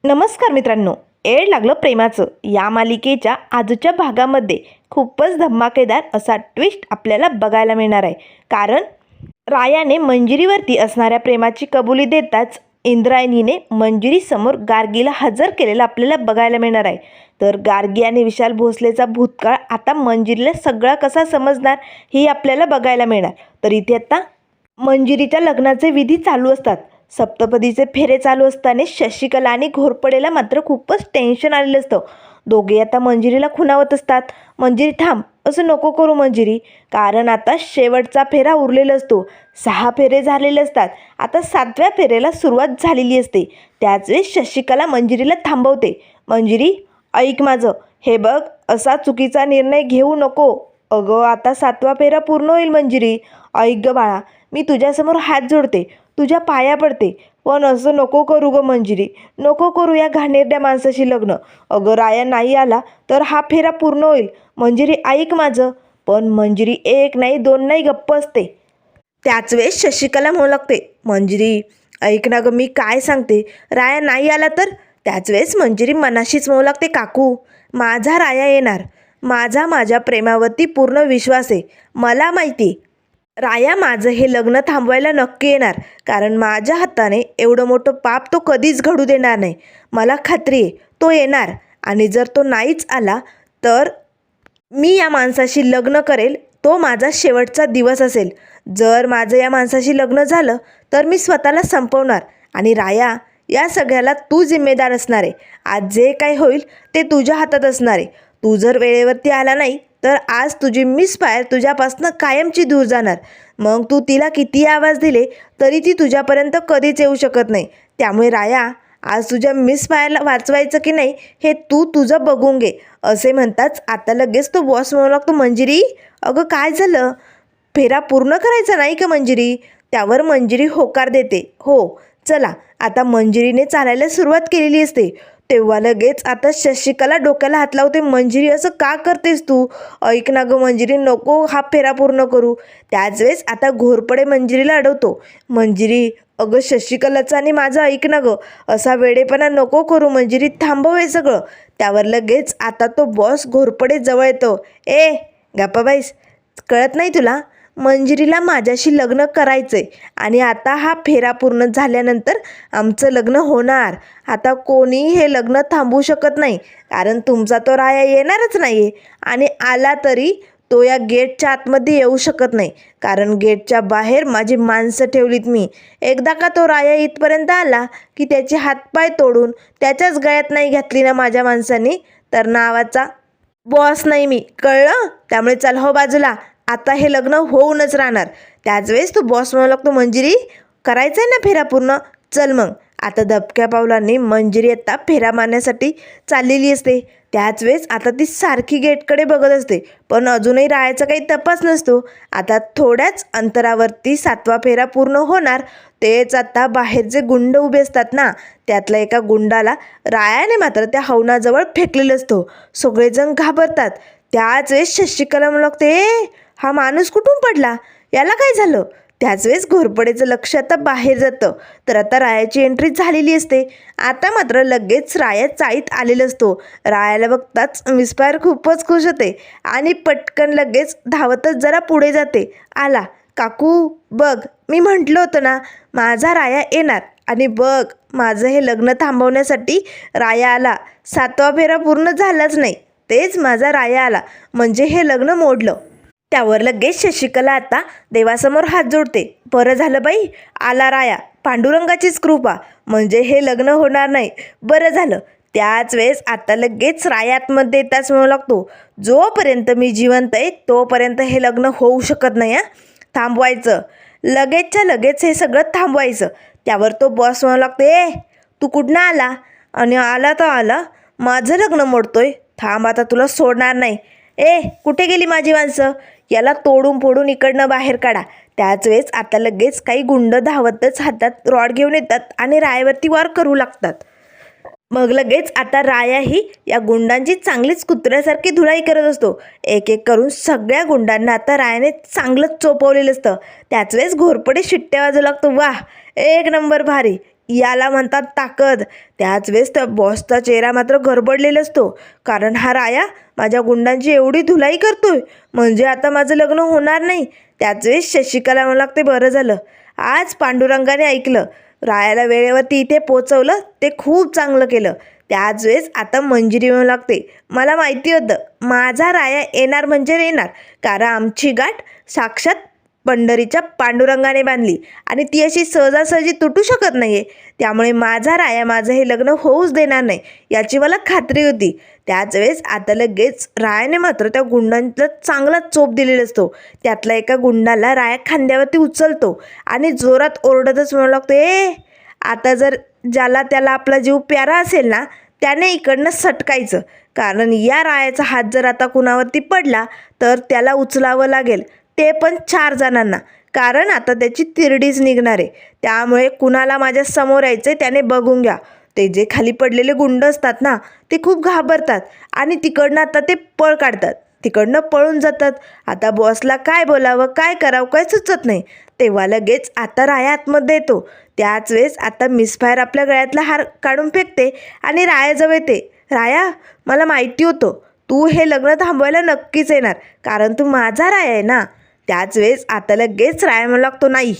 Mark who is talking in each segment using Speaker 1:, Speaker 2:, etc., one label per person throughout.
Speaker 1: नमस्कार मित्रांनो, एड लागलं प्रेमाचं या मालिकेच्या आजच्या भागामध्ये खूपच धमाकेदार असा ट्विस्ट आपल्याला बघायला मिळणार आहे. कारण रायाने मंजिरीवरती असणाऱ्या प्रेमाची कबुली देताच इंद्रायणीने मंजिरीसमोर गार्गीला हजर केलेलं आपल्याला बघायला मिळणार आहे. तर गार्गी आणि विशाल भोसलेचा भूतकाळ आता मंजिरीला सगळा कसा समजणार हे आपल्याला बघायला मिळणार. तर इथे आता मंजिरीच्या लग्नाचे विधी चालू असतात. सप्तपदीचे फेरे चालू असताना शशिकला आणि घोरपडेला मात्र खूपच टेन्शन आलेलं असतं. दोघे आता मंजिरीला खुणावत असतात. मंजिरी थांब, असं नको करू मंजिरी, कारण आता शेवटचा फेरा उरलेला असतो. 6 फेरे झालेले असतात. आता 7व्या फेरेला सुरुवात झालेली असते. त्याच वेळेस शशिकला मंजिरीला थांबवते. मंजिरी ऐक माझं, हे बघ, असा चुकीचा निर्णय घेऊ नको. अगं आता 7वा फेरा पूर्ण होईल मंजिरी. ऐक ग बाळा, मी तुझ्यासमोर हात जोडते, तुझ्या पाया पडते, पण असं नको करू ग मंजिरी, नको करू या घाणेरड्या माणसाशी लग्न. अगं राया नाही आला तर हा फेरा पूर्ण होईल. मंजिरी ऐक माझं. पण मंजिरी 1 नाही 2 नाही गप्प असते. त्याच वेळेस शशिकला म्हणू लागते, मंजिरी ऐक ना गं, मी काय सांगते, राया नाही आला तर. त्याच वेळेस मंजिरी मनाशीच म्हणू लागते, काकू माझा राया येणार. माझ्या प्रेमावरती पूर्ण विश्वास आहे. मला माहिती राया माझं हे लग्न थांबवायला नक्की येणार, कारण माझ्या हाताने एवढं मोठं पाप तो कधीच घडू देणार नाही. मला खात्री आहे तो येणार. आणि जर तो नाहीच आला तर मी या माणसाशी लग्न करेल. तो माझा शेवटचा दिवस असेल. जर माझं या माणसाशी लग्न झालं तर मी स्वतःला संपवणार. आणि राया, या सगळ्याला तू जिम्मेदार असणार आहे. आज जे काही होईल ते तुझ्या हातात असणार आहे. तू जर वेळेवरती आला नाही तर आज तुझी मिस फायर तुझ्यापासनं कायमची दूर जाणार. मग तू तिला किती आवाज दिले तरी ती तुझ्यापर्यंत कधीच येऊ शकत नाही. त्यामुळे राया, आज तुझ्या मिस फायरला वाचवायचं की नाही हे तू तुझं बघून घे. असे म्हणताच आता लगेच तो बॉस म्हणू लागतो, मंजिरी अगं काय झालं, फेरा पूर्ण करायचा नाही का मंजिरी. त्यावर मंजिरी होकार देते, हो चला. आता मंजिरीने चालायला सुरुवात केलेली असते. तेव्हा लगेच आता शशिकला डोक्याला हात लावते, मंजिरी असं का करतेस तू. ऐक ना गं मंजिरी, नको हा फेरा पूर्ण करू. त्याच वेळेस आता घोरपडे मंजिरीला अडवतो, मंजिरी अगं शशिकलाचं आणि माझं ऐक ना गं, असा वेडेपणा नको करू मंजिरी, थांबव हे सगळं. त्यावर लगेच आता तो बॉस घोरपडे जवळ येतो, ए गप्पा बाईस, कळत नाही तुला, मंजिरीला माझ्याशी लग्न करायचंय. आणि आता हा फेरा पूर्ण झाल्यानंतर आमचं लग्न होणार. आता कोणी हे लग्न थांबवू शकत नाही, कारण तुमचा तो राया येणारच नाही आहे. आणि आला तरी तो या गेटच्या आतमध्ये येऊ शकत नाही, कारण गेटच्या बाहेर माझी माणसं ठेवलीत मी. एकदा का तो राया इथपर्यंत आला की त्याचे हातपाय तोडून त्याच्याच गळ्यात नाही घातली ना माझ्या माणसांनी, तर नावाचा बॉस नाही मी, कळलं. त्यामुळे चल हो बाजूला, आता हे लग्न होऊनच राहणार. त्याच वेळेस तो बॉस म्हणू लागतो, मंजिरी करायचं आहे ना फेरा पूर्ण, चल मग. आता दबक्या पावलांनी मंजिरी आता फेरा मारण्यासाठी चाललेली असते. त्याच वेळेस आता ती सारखी गेटकडे बघत असते, पण अजूनही रायाचा काही तपास नसतो. आता थोड्याच अंतरावरती 7वा फेरा पूर्ण होणार. तेच आता बाहेर जे गुंड उभे असतात ना, त्यातल्या एका गुंडाला रायाने मात्र त्या हवनाजवळ फेकलेलं असतो. सगळेजण घाबरतात. त्याच वेळेस शशिकला म्हणू लागते, हा माणूस कुठून पडला, याला काय झालं. त्याच वेळेस घोरपडेचं लक्ष आता बाहेर जातं. तर आता रायाची एंट्री झालेली असते. आता मात्र लगेच राया चाळीत आलेला असतो. रायाला बघताच मिसफायर खूपच खुश होते आणि पटकन लगेच धावतच जरा पुढे जाते. आला काकू, बघ मी म्हटलं होतं ना माझा राया येणार. आणि बघ, माझं हे लग्न थांबवण्यासाठी राया आला. 7वा फेरा पूर्ण झालाच नाही, तेच माझा राया आला, म्हणजे हे लग्न मोडलं. त्यावर लगेच शशिकला आता देवासमोर हात जोडते, बरं झालं बाई आला राया, पांडुरंगाचीच कृपा, म्हणजे हे लग्न होणार नाही, बरं झालं. त्याच वेळेस आता लगेच राया आतमध्ये येताच म्हणू लागतो, जोपर्यंत मी जिवंत आहे तोपर्यंत हे लग्न होऊ शकत नाही. थांबवायचं, लगेचच्या लगेच हे सगळं थांबवायचं. त्यावर तो बॉस म्हणू लागतो, ए तू कुठनं आला, आणि आला तर आला, माझं लग्न मोडतोय, थांब आता तुला सोडणार नाही. ए कुठे गेली माझी माणसं, याला तोडून फोडून इकडनं बाहेर काढा. त्याच वेळेस आता लगेच काही गुंड धावतच हातात रॉड घेऊन येतात आणि रायावरती वार करू लागतात. मग लगेच आता रायाही या गुंडांची चांगलीच कुत्र्यासारखी धुळाई करत असतो. एक एक करून सगळ्या गुंडांना आता रायाने चांगलंच चोपवलेलं असतं. त्याच वेळेस घोरपडे शिट्ट्या वाजू लागतो, वाह एक नंबर भारी, याला म्हणतात ताकद. त्याच वेळेस त्या बॉसचा चेहरा मात्र गडबडलेला असतो, कारण हा राया माझ्या गुंडांची एवढी धुलाई करतोय, म्हणजे आता माझं लग्न होणार नाही. त्याच वेळेस शशिकला म्हणू लागते, बरं झालं आज पांडुरंगाने ऐकलं, रायाला वेळेवरती इथे पोचवलं, ते खूप चांगलं केलं. त्याच वेळेस आता मंजिरी म्हणू लागते, मला माहिती होतं माझा राया येणार म्हणजे येणार, कारण आमची गाठ साक्षात पंढरीच्या पांडुरंगाने बांधली आणि ती अशी सहजासहजी तुटू शकत नाही आहे. त्यामुळे माझा राया माझं हे लग्न होऊच देणार नाही याची मला खात्री होती. त्याच वेळेस आता लगेच रायाने मात्र त्या गुंडांना चांगला चोप दिलेला असतो. त्यातला एका गुंडाला राया खांद्यावरती उचलतो आणि जोरात ओरडतच म्हणू लागतो, आता जर ज्याला त्याला आपला जीव प्यारा असेल ना, त्याने इकडनं सटकायचं, कारण या रायाचा हात जर आता कुणावरती पडला तर त्याला उचलावं लागेल, ते पण 4 जणांना, कारण आता त्याची तिरडीच निघणार आहे. त्यामुळे कुणाला माझ्या समोर यायचं त्याने बघून घ्या. ते जे खाली पडलेले गुंड असतात ना, ते खूप घाबरतात आणि तिकडनं आता ते पळ काढतात, तिकडनं पळून जातात. आता बॉसला काय बोलावं, काय करावं, काय सुचत नाही. तेव्हा लगेच आता राया आतमध्ये येतो. त्याच वेळेस आता मिसफायर आपल्या गळ्यातला हार काढून फेकते आणि रायाजवळ येते. राया, मला माहिती होतं तू हे लग्न थांबवायला नक्कीच येणार, कारण तू माझा राया आहे ना. त्याच वेळेस आता लगेच राया म्हणू लागतो, नाही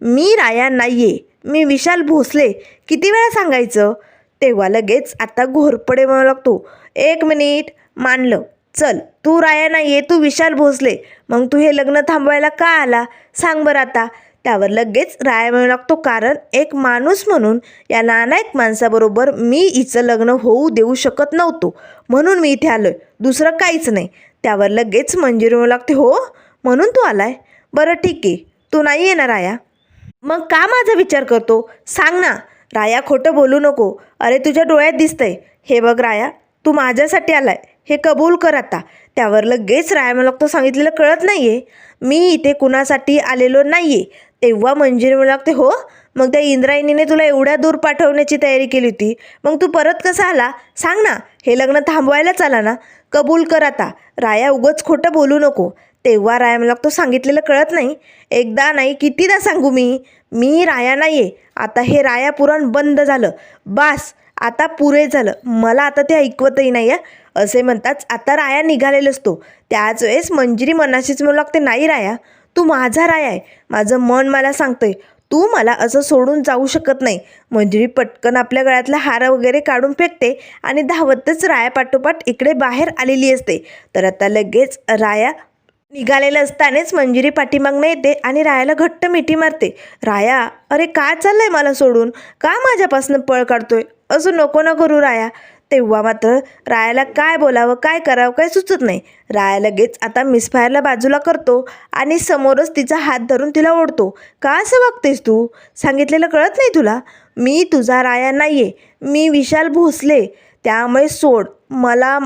Speaker 1: मी राया नाही आहे, मी विशाल भोसले, किती वेळा सांगायचं. तेव्हा लगेच आता घोरपडे म्हणू लागतो, 1 मिनिट, मानलं, चल तू राया नाही आहे, तू विशाल भोसले, मग तू हे लग्न थांबवायला का आला सांग बरं आता. त्यावर लगेच राया म्हणू लागतो, कारण एक माणूस म्हणून या नालायक माणसाबरोबर मी हिचं लग्न होऊ देऊ शकत नव्हतो, म्हणून मी इथे आलोय, दुसरं काहीच नाही. त्यावर लगेच मंजिरी म्हणू लागते, हो म्हणून तू आलाय, बरं ठीक आहे, तू नाही येणार राया, मग का माझा विचार करतो सांग ना. राया, खोटं बोलू नको, अरे तुझ्या डोळ्यात दिसतंय, हे बघ राया, तू माझ्यासाठी आलाय, हे कबूल कर आता. त्यावर लगेच राया म्हणू लागतो, सांगितलेलं कळत नाही आहे, मी इथे कुणासाठी आलेलो नाही आहे. तेव्हा मंजिरी म्हणू लागते, हो मग त्या इंद्रायणीने तुला एवढ्या दूर पाठवण्याची तयारी केली होती, मग तू परत कसा आला सांग ना, हे लग्न थांबवायलाच आला ना, कबूल कर आता. राया, उगाच खोटं बोलू नको. तेव्हा राया म्हणू लागतो, सांगितलेलं कळत नाही, एकदा नाही कितीदा सांगू मी राया नाही आहे. आता हे राया पुराण बंद झालं, बास आता पुरे झालं, मला आता ते ऐकवतही नाही आहे. असे म्हणताच आता राया निघालेला असतो. त्याच वेळेस मंजिरी मनाशीच म्हणू लागते, नाही राया, तू माझा राया आहे, माझं मन मला सांगतंय तू मला असं सोडून जाऊ शकत नाही. मंजिरी पटकन आपल्या गळ्यातला हार वगैरे काढून फेकते आणि धावतच राया पाठोपाठ इकडे बाहेर आलेली असते. तर आता लगेच राया निघालेलं असतानाच मंजिरी पाठीमागनं येते आणि रायाला घट्ट मिठी मारते. राया, अरे काय चाललंय मला सोडून, का माझ्यापासून पळ काढतोय, असं नको ना करू राया. तेव्हा मात्र रायाला काय बोलावं, काय करावं, काय सुचत नाही. राया लगेच आता मिसफायरला बाजूला करतो आणि समोरच तिचा हात धरून तिला ओढतो. का असं वागतेस तू, सांगितलेलं कळत नाही तुला, मी तुझा राया नाही आहे, मी विशाल भोसले, त्यामुळे सोड मला,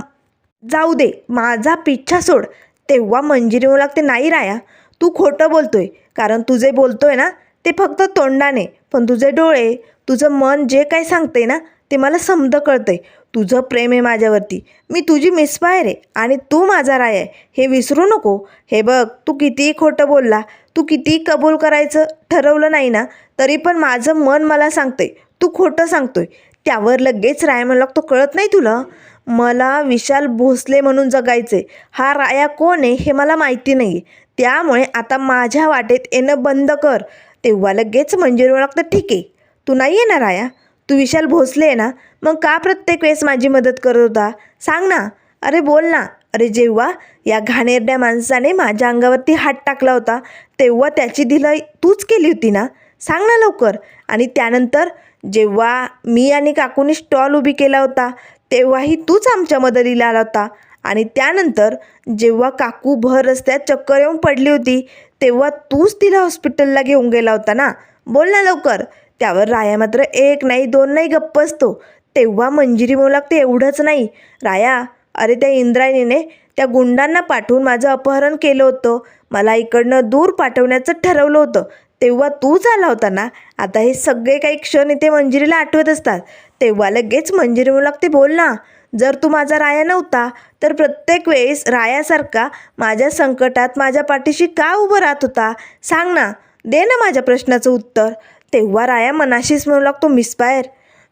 Speaker 1: जाऊ दे, माझा पिच्छा सोड. तेव्हा मंजिरी म्हणू लागते, नाही राया, तू खोटं बोलतोय, कारण तू जे बोलतोय ना ते फक्त तोंडाने, पण तुझे डोळे, तुझं मन जे काही सांगते ना ते मला समजं कळतंय. तुझं प्रेम आहे माझ्यावरती, मी तुझी मिसफायर आहे आणि तू माझा राया आहे, हे विसरू नको. हे बघ, तू कितीही खोटं बोलला, तू कितीही कबूल करायचं ठरवलं नाही ना, तरी पण माझं मन मला सांगतंय तू खोटं सांगतोय. त्यावर लगेच राया म्हणू लागतो, कळत नाही तुला, मला विशाल भोसले म्हणून जगायचे, हा राया कोण आहे हे मला माहिती नाही आहे, त्यामुळे आता माझ्या वाटेत येणं बंद कर. तेव्हा लगेच मंजिरी म्हणू लागतं, ठीक आहे, तू नाही येणार राया, तू विशाल भोसले आहे ना, मग का प्रत्येक वेळेस माझी मदत करत होता सांग ना, अरे बोल ना. अरे जेव्हा या घाणेरड्या माणसाने माझ्या अंगावरती हात टाकला होता तेव्हा त्याची ढिलाई तूच केली होती ना, सांग ना लवकर. आणि त्यानंतर जेव्हा मी आणि काकूने स्टॉल उभी केला होता तेव्हाही तूच आमच्या मदतीला आला होता. आणि त्यानंतर जेव्हा काकू भर रस्त्यात चक्कर येऊन पडली होती तेव्हा तूच तिला हॉस्पिटलला घेऊन गेला होता ना, बोल ना लवकर. त्यावर राया मात्र 1 नाही 2 नाही गप्प असतो. तेव्हा मंजिरी म्हणू लागते, एवढंच नाही राया, अरे त्या इंद्रायणीने त्या गुंडांना पाठवून माझं अपहरण केलं होतं, मला इकडनं दूर पाठवण्याचं ठरवलं होतं, तेव्हा तूच आला होता ना. आता हे सगळे काही क्षण इथे मंजिरीला आठवत असतात. तेव्हा लगेच मंजिरी म्हणू लागते, बोल ना, जर तू माझा राया नव्हता तर प्रत्येक वेळेस रायासारखा माझ्या संकटात माझ्या पाठीशी का उभं राहत होता सांग ना, दे ना माझ्या प्रश्नाचं उत्तर. तेव्हा राया मनाशीच म्हणू लागतो, मिस्फायर,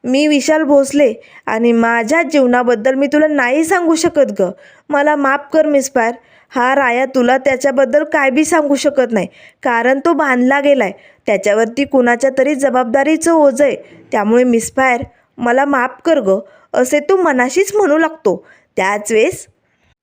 Speaker 1: मी विशाल भोसले आणि माझ्या जीवनाबद्दल मी तुला नाही सांगू शकत ग. मला माफ कर मिस्फायर. हा राया तुला त्याच्याबद्दल काय बी सांगू शकत नाही, कारण तो बांधला गेलाय. त्याच्यावरती कुणाच्या तरी जबाबदारीचं ओझं आहे. त्यामुळे मिस्फायर, मला माफ कर ग, असे तू मनाशीच म्हणू लागतो. त्याच वेळेस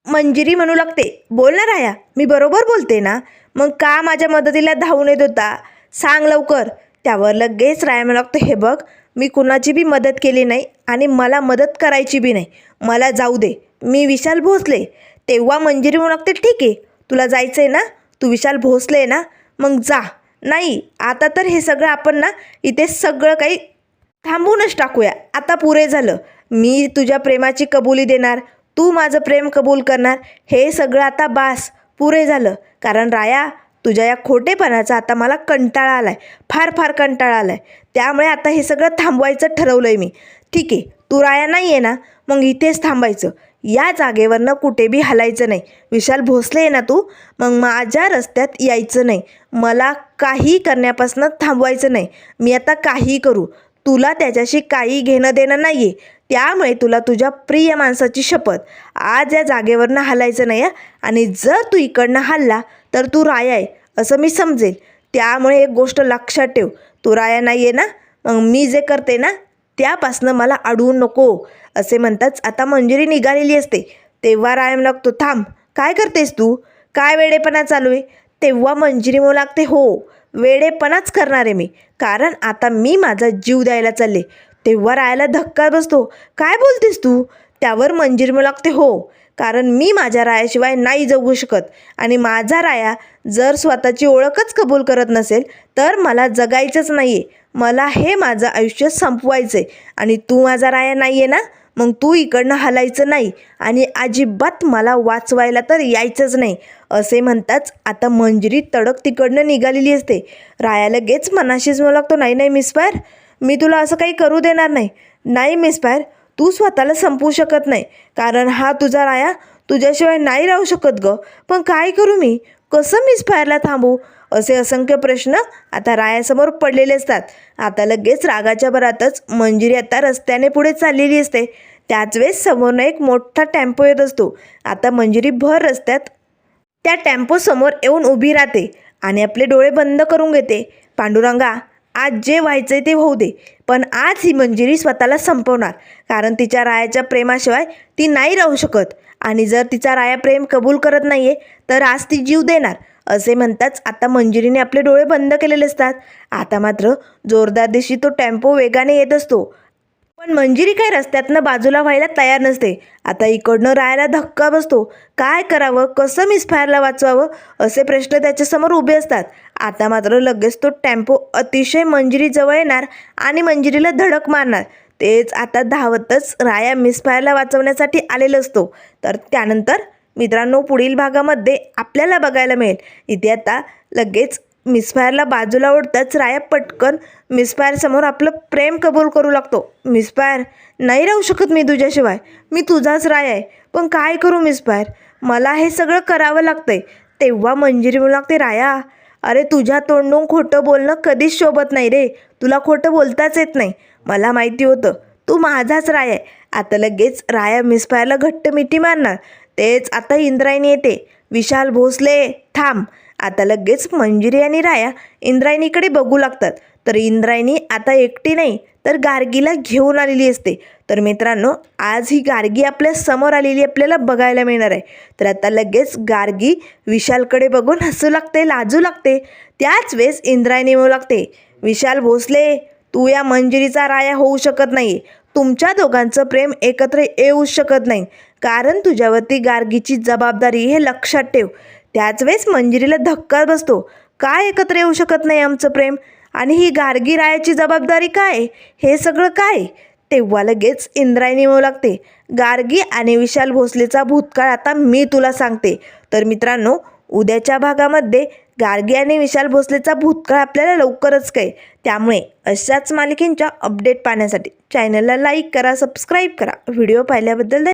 Speaker 1: मंजिरी म्हणू लागते, बोल ना राया, मी बरोबर बोलते ना? मग का माझ्या मदतीला धावून येत होता? सांग लवकर. त्यावर लगेच राया म्हणू लागतो, हे बघ, मी कुणाची बी मदत केली नाही आणि मला मदत करायची बी नाही. मला जाऊ दे, मी विशाल भोसले. तेव्हा मंजिरी म्हणू लागते, ठीक आहे, तुला जायचं आहे ना, तू विशाल भोसले आहे ना, मग जा. नाही, आता तर हे सगळं आपण ना इथे सगळं काही थांबवूनच टाकूया. आता पुरे झालं. मी तुझ्या प्रेमाची कबुली देणार, तू माझं प्रेम कबूल करणार. हे सगळं आता बास, पुरे झालं. कारण राया, तुझ्या या खोटेपणाचा आता मला कंटाळा आलाय, फार फार कंटाळा आलाय. त्यामुळे आता हे सगळं थांबवायचं ठरवलं आहे मी. ठीक आहे, तू राया नाही आहे ना, मग इथेच थांबायचं. या जागेवरनं कुठे बी हलायचं नाही. विशाल भोसले आहे ना तू, मग माझ्या रस्त्यात यायचं नाही. मला काही करण्यापासून थांबवायचं नाही. मी आता काही करू, तुला त्याच्याशी काही घेणं देणं नाही आहे. त्यामुळे तुला तुझ्या प्रिय माणसाची शपथ, आज या जागेवरनं हलायचं नाही. आणि जर तू इकडनं हल्ला तर तू राया आहे असं मी समजेल. त्यामुळे एक गोष्ट लक्षात ठेव, तू राया नाही आहे ना, मग मी जे करते ना त्यापासनं मला अडवू नको. असे म्हणताच आता मंजिरी निघालेली असते. तेव्हा राया म्हणू लागतो, थांब, काय करतेस तू? काय वेडेपणा चालू आहे? तेव्हा मंजिरी म्हणू लागते, हो, वेडेपणाच करणार आहे मी, कारण आता मी माझा जीव द्यायला चालले. तेव्हा रायाला धक्का बसतो, काय बोलतेस तू? त्यावर मंजिरी म्हणू लागते, हो, कारण मी माझ्या रायाशिवाय नाही जगू शकत. आणि माझा राया जर स्वतःची ओळखच कबूल करत नसेल तर मला जगायचंच नाही आहे. मला हे माझं आयुष्य संपवायचं आहे. आणि तू माझा राया नाही आहे ना, मग तू इकडनं हलायचं नाही आणि अजिबात मला वाचवायला तर यायचंच नाही. असे म्हणताच आता मंजिरी तडक तिकडनं निघालेली असते. राया लगेच मनाशीच म्हणू लागतो, नाही नाही मिस्फायर, मी तुला असं काही करू देणार नाही. नाही मिस्फायर, तू स्वतःला संपवू शकत नाही, कारण हा तुझा राया तुझ्याशिवाय नाही राहू शकत ग. पण काय करू मी? कसं मिस्फायरला थांबू? असे असंख्य प्रश्न आता रायासमोर पडलेले असतात. आता लगेच रागाच्या भरातच मंजिरी आता रस्त्याने पुढे चाललेली असते. त्याच वेळेस समोरनं एक मोठा टेम्पो येत असतो. आता मंजिरी भर रस्त्यात त्या टेम्पोसमोर येऊन उभी राहते आणि आपले डोळे बंद करून घेते. पांडुरंगा, आज जे व्हायचंय ते होऊ दे, पण आज ही मंजिरी स्वतःला संपवणार, कारण तिच्या रायाच्या प्रेमाशिवाय ती नाही राहू शकत. आणि जर तिचा राया प्रेम कबूल करत नाहीये तर आज ती जीव देणार. असे म्हणताच आता मंजिरीने आपले डोळे बंद केलेले असतात. आता मात्र जोरदार दिशी तो टेम्पो वेगाने येत असतो, पण मंजिरी काही रस्त्यातनं बाजूला व्हायला तयार नसते. आता इकडनं रायाला धक्का बसतो. काय करावं, कसं मिस्फायरला वाचवावं असे प्रश्न त्याच्यासमोर उभे असतात. आता मात्र लगेच तो टेम्पो अतिशय मंजिरीजवळ येणार आणि मंजिरीला धडक मारणार. तेच आता धावतच राया मिस्फायरला वाचवण्यासाठी आलेला असतो. तर त्यानंतर मित्रांनो, पुढील भागामध्ये आपल्याला बघायला मिळेल. इथे आता लगेच मिस्फायरला बाजूला ओढताच राया पटकन मिस्फायरसमोर आपलं प्रेम कबूल करू लागतो. मिस्फायर, नाही राहू शकत मी तुझ्याशिवाय, मी तुझाच राया आहे, पण काय करू मिस्फायर, मला हे सगळं करावं लागतंय. तेव्हा मंजिरी म्हणू लागते, राया, अरे तुझ्या तोंडून खोटं बोलणं कधीच शोभत नाही रे, तुला खोटं बोलताच येत नाही. मला माहिती होतं तू माझाच राया आहे. आता लगेच राया मिस्फायरला घट्ट मिठी मारणार. तेच आता इंद्रायणी येते. विशाल भोसले, थांब. आता लगेच मंजिरी आणि राया इंद्रायणीकडे बघू लागतात. तर इंद्रायणी आता एकटी नाही तर गार्गीला घेऊन आलेली असते. तर मित्रांनो, आज ही गार्गी आपल्या समोर आलेली आपल्याला बघायला मिळणार आहे. तर आता लगेच गार्गी विशालकडे बघून हसू लागते, लाजू लागते. त्याच वेळेस इंद्रायणी म्हणू लागते, विशाल भोसले, तू या मंजिरीचा राया होऊ शकत नाही. तुमच्या दोघांचं प्रेम एकत्र येऊ शकत नाही, कारण तुझ्यावरती गार्गीची जबाबदारी, हे लक्षात ठेव. त्याच वेळेस मंजिरीला धक्का बसतो. काय एकत्र येऊ शकत नाही आमचं प्रेम? आणि ही गार्गी रायाची जबाबदारी काय? हे सगळं काय? तेव्हा लगेच इंद्रायणी म्हणू लागते, गार्गी आणि विशाल भोसलेचा भूतकाळ आता मी तुला सांगते. तर मित्रांनो, उद्याच्या भागामध्ये गार्गी आणि विशाल भोसलेचा भूतकाळ आपल्याला लवकरच कळेल. त्यामुळे अशाच मालिकेंच्या अपडेट पाहण्यासाठी चॅनलला लाईक करा, सबस्क्राईब करा. व्हिडिओ पाहिल्याबद्दल